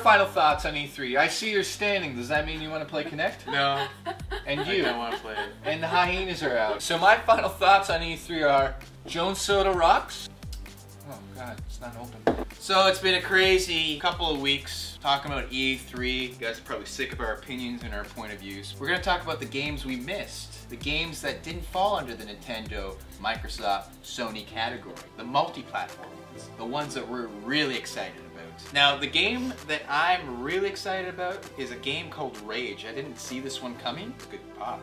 final thoughts on E3? I see you're standing. Does that mean you want to play Connect? No. And you? I don't want to play it. And the hyenas are out. So my final thoughts on E3 are, Jones Soda rocks. Oh God, it's not open. So it's been a crazy couple of weeks talking about E3. You guys are probably sick of our opinions and our point of views. We're gonna talk about the games we missed. The games that didn't fall under the Nintendo, Microsoft, Sony category. The multi-platform ones. The ones that we're really excited about. Now, the game that I'm really excited about is a game called Rage. I didn't see this one coming. Good pop.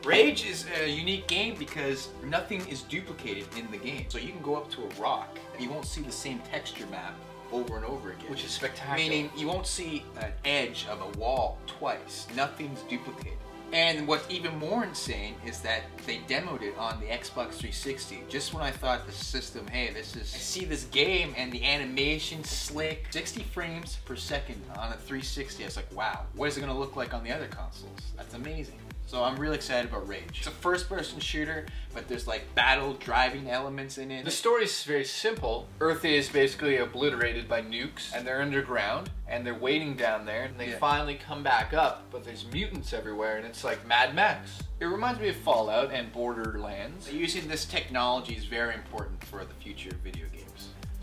Rage is a unique game because nothing is duplicated in the game. So you can go up to a rock, you won't see the same texture map over and over again. Which is spectacular. Meaning you won't see an edge of a wall twice. Nothing's duplicated. And what's even more insane is that they demoed it on the Xbox 360. Just when I thought the system, hey, I see this game and the animation slick, 60 frames per second on a 360. I was like, wow, what is it gonna look like on the other consoles? That's amazing. So I'm really excited about Rage. It's a first-person shooter, but there's like battle driving elements in it. The story is very simple. Earth is basically obliterated by nukes, and they're underground, and they're waiting down there, and they finally come back up, but there's mutants everywhere, and it's like Mad Max. It reminds me of Fallout and Borderlands. Using this technology is very important for the future of video games.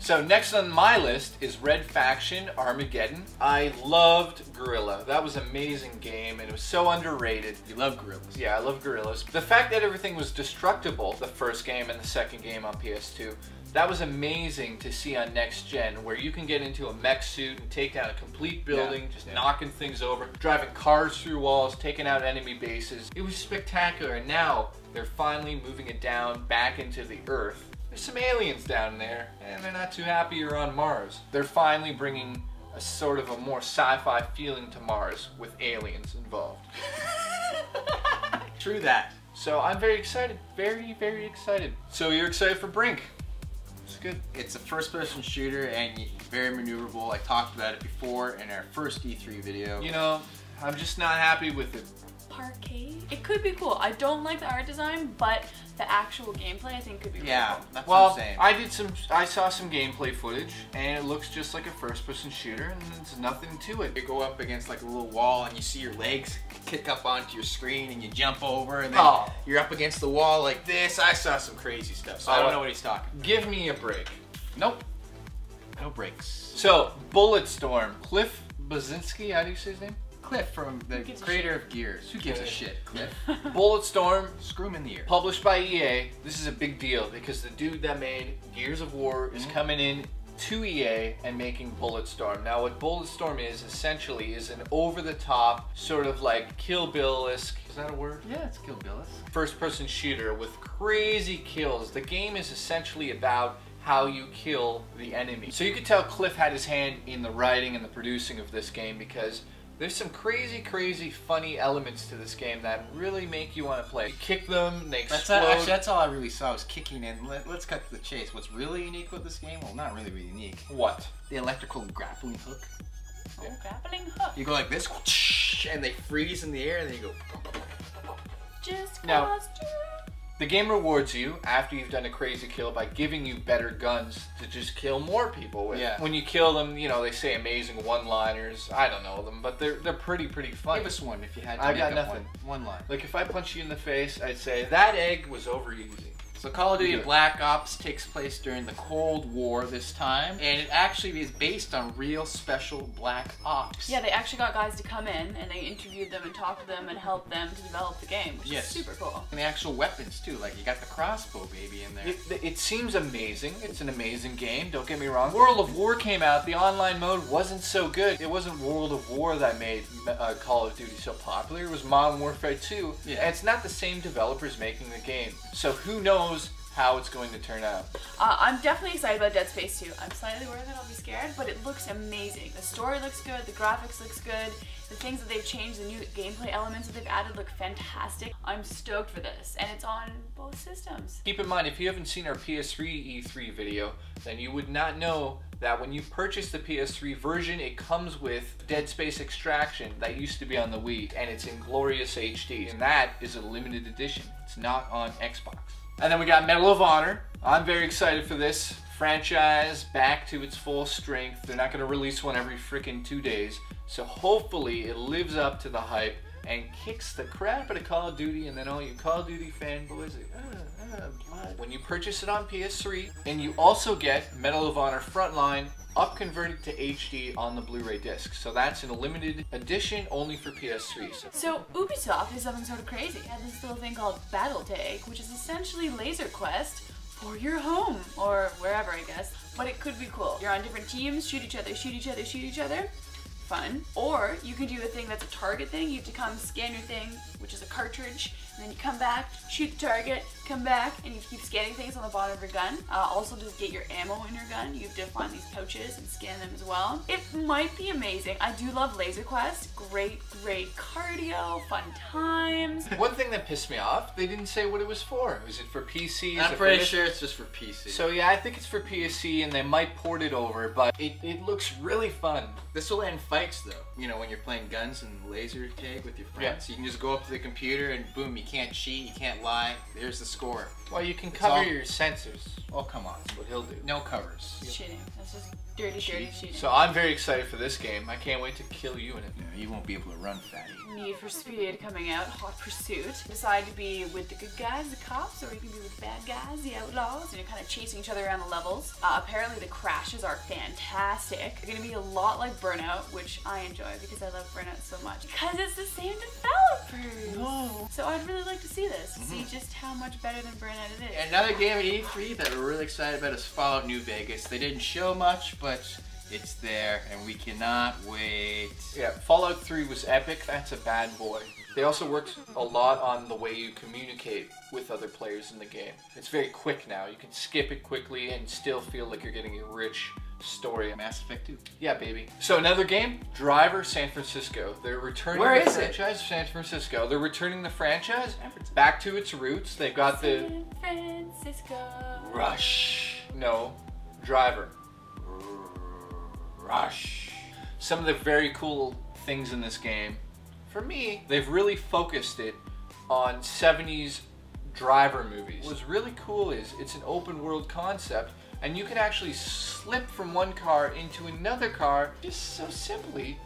So next on my list is Faction Armageddon. I loved Guerrilla. That was an amazing game and it was so underrated. You love gorillas. Yeah, I love gorillas. The fact that everything was destructible, the first game and the second game on PS2, that was amazing to see on next gen, where you can get into a mech suit and take down a complete building, knocking things over, driving cars through walls, taking out enemy bases. It was spectacular, and now they're finally moving it down back into the Earth. There's some aliens down there, and they're not too happy you're on Mars. They're finally bringing a sort of a more sci-fi feeling to Mars with aliens involved. True that. So I'm very excited, very, very excited. So you're excited for Brink? It's good. It's a first-person shooter and very maneuverable. I talked about it before in our first E3 video. You know, I'm just not happy with it. Arcade? It could be cool. I don't like the art design, but the actual gameplay I think could be really cool. That's what I'm saying. I saw some gameplay footage and it looks just like a first-person shooter and there's nothing to it. You go up against like a little wall and you see your legs kick up onto your screen and you jump over and then you're up against the wall like this. I saw some crazy stuff, so I don't know what he's talking about. Give me a break. Nope. No breaks. So, Bulletstorm. Cliff Blazinski, how do you say his name? Cliff from the creator of Gears. Who gives a shit, Cliff? Bulletstorm, screw him in the ear. Published by EA. This is a big deal because the dude that made Gears of War is coming in to EA and making Bulletstorm. Now what Bulletstorm is essentially is an over-the-top sort of like Kill Bill-esque, is that a word? Yeah, it's Kill Bill-esque. First-person shooter with crazy kills. The game is essentially about how you kill the enemy. So you could tell Cliff had his hand in the writing and the producing of this game because there's some crazy, crazy funny elements to this game that really make you want to play. You kick them, they explode. Actually, that's all I really saw was kicking in. Let's cut to the chase. What's really unique with this game? Well, not really unique. What? The electrical grappling hook. Oh, grappling hook. You go like this, and they freeze in the air, and then you go. Just now, the game rewards you after you've done a crazy kill by giving you better guns to just kill more people with. Yeah. When you kill them, you know, they say amazing one-liners. I don't know them, but they're pretty funny. Give us one if you had to I make got up nothing. One line. Like if I punch you in the face, I'd say, that egg was over easy. So Call of Duty Black Ops takes place during the Cold War this time, and it actually is based on real special Black Ops. Yeah, they actually got guys to come in and they interviewed them and talked to them and helped them to develop the game, which is super cool. And the actual weapons too, like you got the crossbow baby in there. It seems amazing. It's an amazing game, don't get me wrong. World of War came out, the online mode wasn't so good. It wasn't World of War that made Call of Duty so popular, it was Modern Warfare 2. Yeah. And it's not the same developers making the game. So who knows how it's going to turn out. I'm definitely excited about Deadspace 2. I'm slightly worried that I'll be scared, but it looks amazing. The story looks good, the graphics looks good, the things that they've changed, the new gameplay elements that they've added look fantastic. I'm stoked for this, and it's on both systems. Keep in mind, if you haven't seen our PS3 E3 video, then you would not know that when you purchase the PS3 version, it comes with Deadspace Extraction that used to be on the Wii, and it's in glorious HD, and that is a limited edition. It's not on Xbox. And then we got Medal of Honor. I'm very excited for this. franchise back to its full strength. They're not going to release one every freaking 2 days. So hopefully it lives up to the hype and kicks the crap out of Call of Duty, and then all you Call of Duty fanboys blood. When you purchase it on PS3, and you also get Medal of Honor Frontline up converted to HD on the Blu-ray disc. So that's in a limited edition only for PS3. So Ubisoft is something sort of crazy. They have this little thing called Battle Tag, which is essentially Laser Quest for your home, or wherever, I guess. But it could be cool. You're on different teams, shoot each other, shoot each other, shoot each other. Fun. Or you can do a thing that's a target thing. You have to come scan your thing, which is a cartridge, and then you come back, shoot the target, come back, and you keep scanning things on the bottom of your gun. Also, to get your ammo in your gun, you have to find these pouches and scan them as well. It might be amazing. I do love Laser Quest. Great cardio, fun times. One thing that pissed me off, they didn't say what it was for. Was it for PC? I'm pretty sure it's just for PC. So yeah, I think it's for PC, and they might port it over, but it looks really fun. This will end fights though. You know, when you're playing guns and laser tag with your friends, you can just go up to the computer and boom, you can't cheat, you can't lie. There's the score. Well, you can cover your sensors. Oh, come on. That's what he'll do. No covers. Cheating. That's just dirty cheating. So I'm very excited for this game. I can't wait to kill you in it. Yeah, you won't be able to run, fatty. Need for Speed coming out, Hot Pursuit. Decide to be with the good guys, the cops, or you can be with the bad guys, the outlaws, and you're kind of chasing each other around the levels. Apparently the crashes are fantastic. They're gonna be a lot like Burnout, which I enjoy because I love Burnout so much. Because it's the same developers! No. So I'd really like to see this, see just how much better than Burnout it is. Another game at E3 that we're really excited about is Fallout New Vegas. They didn't show much, but it's there, and we cannot wait. Yeah, Fallout 3 was epic. That's a bad boy. They also worked a lot on the way you communicate with other players in the game. It's very quick now. You can skip it quickly and still feel like you're getting a rich story. Mass Effect 2. Yeah, baby. So another game, Driver San Francisco. They're returning the franchise, San Francisco. They're returning the franchise back to its roots. They've got the San Francisco. Rush. No, Driver. Rush. Some of the very cool things in this game, for me, they've really focused it on 70s driver movies. What's really cool is it's an open world concept, and you can actually slip from one car into another car just so simply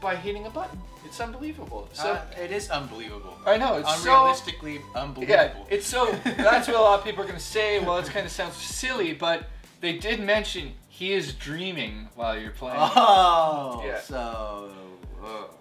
by hitting a button. It's unbelievable. So it is unbelievable. I know, it's unrealistically unbelievable. Yeah, it's so, that's what a lot of people are going to say. Well, it kind of sounds silly, but they did mention he is dreaming while you're playing. Oh, yeah. So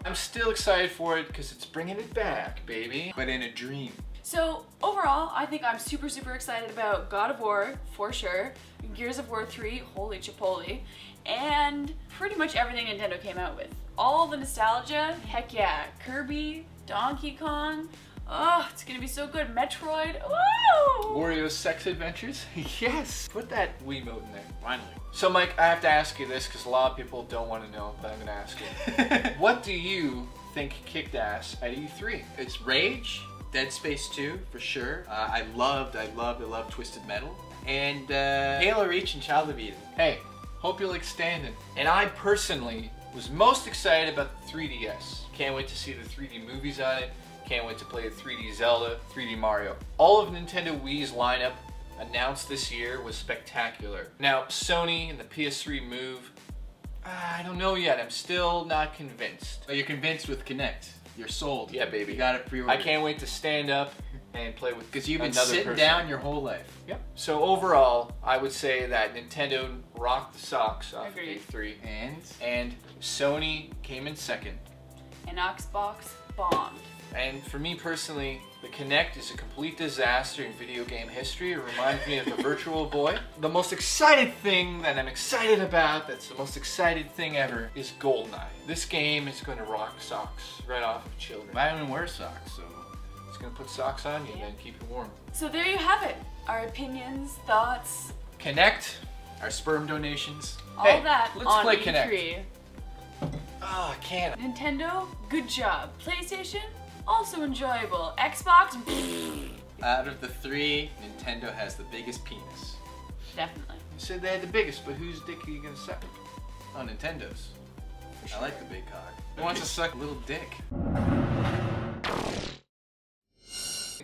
I'm still excited for it because it's bringing it back, baby. But in a dream. So overall, I think I'm super excited about God of War, for sure, Gears of War 3, holy chipotle, and pretty much everything Nintendo came out with. All the nostalgia, heck yeah, Kirby, Donkey Kong, oh, it's gonna be so good, Metroid, woo! Wario's Sex Adventures? Yes! Put that Wiimote in there, finally. So Mike, I have to ask you this because a lot of people don't want to know, but I'm gonna ask you. What do you think kicked ass at E3? It's Rage, Deadspace 2 for sure. I loved Twisted Metal, and Halo Reach and Child of Eden. Hey, hope you like standing. And I personally was most excited about the 3DS. Can't wait to see the 3D movies on it. Can't wait to play the 3D Zelda, 3D Mario. All of Nintendo Wii's lineup announced this year was spectacular. Now, Sony and the PS3 Move, I don't know yet. I'm still not convinced. But you're convinced with Kinect. You're sold. Yeah, baby. You got it pre-ordered. I can't wait to stand up and play with because you've been another sitting person. down your whole life. Yep. So overall, I would say that Nintendo rocked the socks off Agreed. E3. And Sony came in second. And Xbox bombed. And for me personally, the Kinect is a complete disaster in video game history. It reminds me of the Virtual Boy. The most excited thing that I'm excited about, that's the most excited thing ever, is GoldenEye. This game is going to rock socks right off of children. I don't even wear socks, so It's going to put socks on you and then keep you warm. So there you have it. Our opinions, thoughts, Kinect. our sperm donations. all Hey, that let's on play E3. Kinect. Ah, I can't. Nintendo, good job. PlayStation, also enjoyable. Xbox, Out of the three, Nintendo has the biggest penis. definitely. You said they had the biggest, but whose dick are you going to suck? Oh, Nintendo's. For I like the big cock. Who wants to suck a little dick?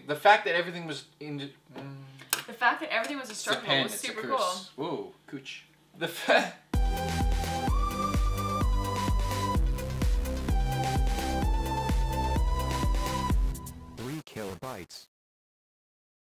The fact that everything was in... The fact that everything was It's a destructible pen, was it's a super curse. cool. Whoa, coochie. Scrooge. The fact